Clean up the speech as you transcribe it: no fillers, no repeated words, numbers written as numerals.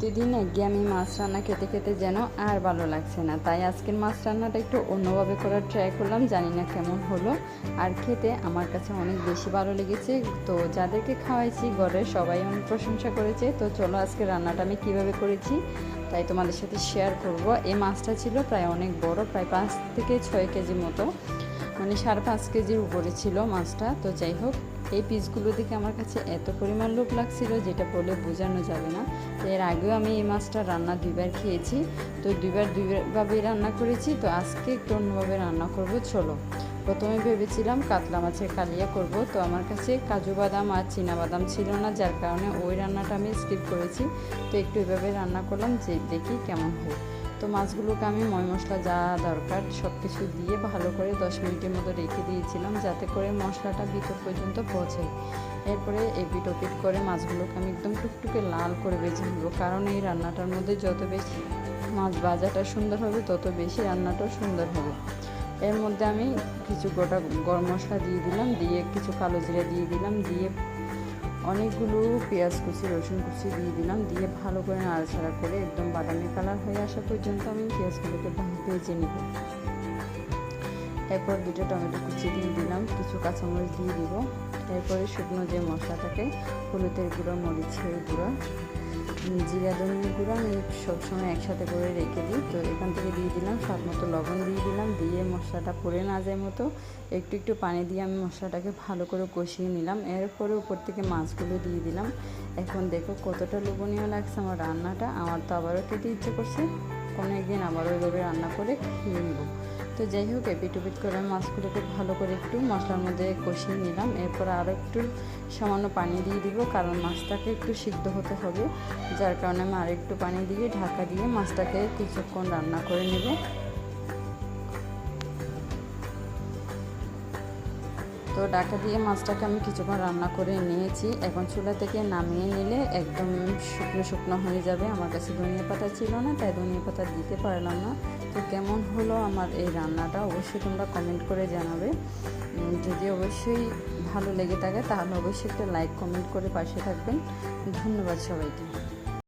প্রতিদিন একঘেয়েমি মাছ রান্না খেতে খেতে যেন আর ভালো লাগছে না, তাই আজকের মাছ রান্নাটা একটু অন্যভাবে করার ট্রাই করলাম। জানি না কেমন হলো, আর খেতে আমার কাছে অনেক বেশি ভালো লেগেছে। তো যাদেরকে খাওয়াইছি ঘরের সবাই অনেক প্রশংসা করেছে। তো চলো আজকে রান্নাটা আমি কীভাবে করেছি তাই তোমাদের সাথে শেয়ার করব। এই মাছটা ছিল প্রায় অনেক বড়, প্রায় 5 থেকে 6 কেজি মতো, মানে 5.5 কেজির উপরে ছিল মাছটা। তো যাই হোক, এই পিসগুলো দেখে আমার কাছে এত পরিমাণ লোভ লাগছিল যেটা বলে বোঝানো যাবে না। তো এর আগেও আমি এই মাছটা রান্না 2বার খেয়েছি, তো 2ভাবেই রান্না করেছি। তো আজকে একটু অন্যভাবে রান্না করব। চলো, প্রথমে ভেবেছিলাম কাতলা মাছের কালিয়া করব। তো আমার কাছে কাজু বাদাম আর বাদাম ছিল না, যার কারণে ওই রান্নাটা আমি স্কিপ করেছি। তো একটু এভাবে রান্না করলাম, যে দেখি কেমন হয়। তো মাছগুলোকে আমি ময় মশলা যা দরকার সব কিছু দিয়ে ভালো করে 10 মিনিটের মতো রেখে দিয়েছিলাম, যাতে করে মশলাটা ভিতর পর্যন্ত পৌঁছায়। এরপরে এপিট ওপিট করে মাছগুলোকে আমি একদম টুকটুকে লাল করে ভেজে নেব, কারণ এই রান্নাটার মধ্যে যত বেশি মাছ ভাজাটা সুন্দর হবে তত বেশি রান্নাটাও সুন্দর হবে। এর মধ্যে আমি কিছু গোটা গরম মশলা দিয়ে দিলাম, দিয়ে কিছু কালো জিরা দিয়ে দিলাম, দিয়ে অনেকগুলো পেঁয়াজ কুচি রসুন কুচি দিয়ে দিলাম, দিয়ে ভালো করে নাড়াচাড়া করে একদম বাদামি কালার হয়ে আসা পর্যন্ত আমি পেঁয়াজগুলোকে ভেজে নেব। এরপর 2টা টমেটো কুচি দিয়ে দিলাম, কিছু কাঁচামরিচ দিয়ে দিব। এরপরে শুকনো যে মশলাটাকে হলুদের গুঁড়ো, মরিচের গুঁড়ো, জিরা ধনিয়ার গুঁড়ো আমি সবসময় একসাথে করে রেখে দিই। তো এখান থেকে দিয়ে দিলাম স্বাদ মতো লবণ দিয়ে দিলাম, দিয়ে মশলাটা পুড়ে না যায় মতো একটু একটু পানি দিয়ে আমি মশলাটাকে ভালো করে কষিয়ে নিলাম। এরপরে উপর থেকে মাছগুলো দিয়ে দিলাম। এখন দেখো কতটা লোভনীয় লাগছে আমার রান্নাটা। আমার তো আবারও খেতে ইচ্ছে করছে, কোনো একদিন আবারও এভাবে রান্না করে খেয়ে নেব। তো যাই হোক, এপিট ওপিট করে মাছগুলোকে ভালো করে একটু মশলার মধ্যে কষিয়ে নিলাম। এরপর আরও একটু সামান্য পানি দিয়ে দিব, কারণ মাছটাকে একটু সিদ্ধ হতে হবে, যার কারণে আমি আরেকটু পানি দিয়ে ঢাকা দিয়ে মাছটাকে কিছুক্ষণ রান্না করে নেব। তো ঢাকা দিয়ে মাছটাকে আমি কিছুক্ষণ রান্না করে নিয়েছি। এখন চুলা থেকে নামিয়ে নিলে একদম শুকনো শুকনো হয়ে যাবে। আমার কাছে ধনিয়া পাতা ছিল না, তাই ধনিয়া পাতা দিতে পারলাম না। তো কেমন হলো আমার এই রান্নাটা অবশ্যই তোমরা কমেন্ট করে জানাবে। যদি অবশ্যই ভালো লেগে থাকে তাহলে অবশ্যই একটা লাইক কমেন্ট করে পাশে থাকবেন। ধন্যবাদ সবাইকে।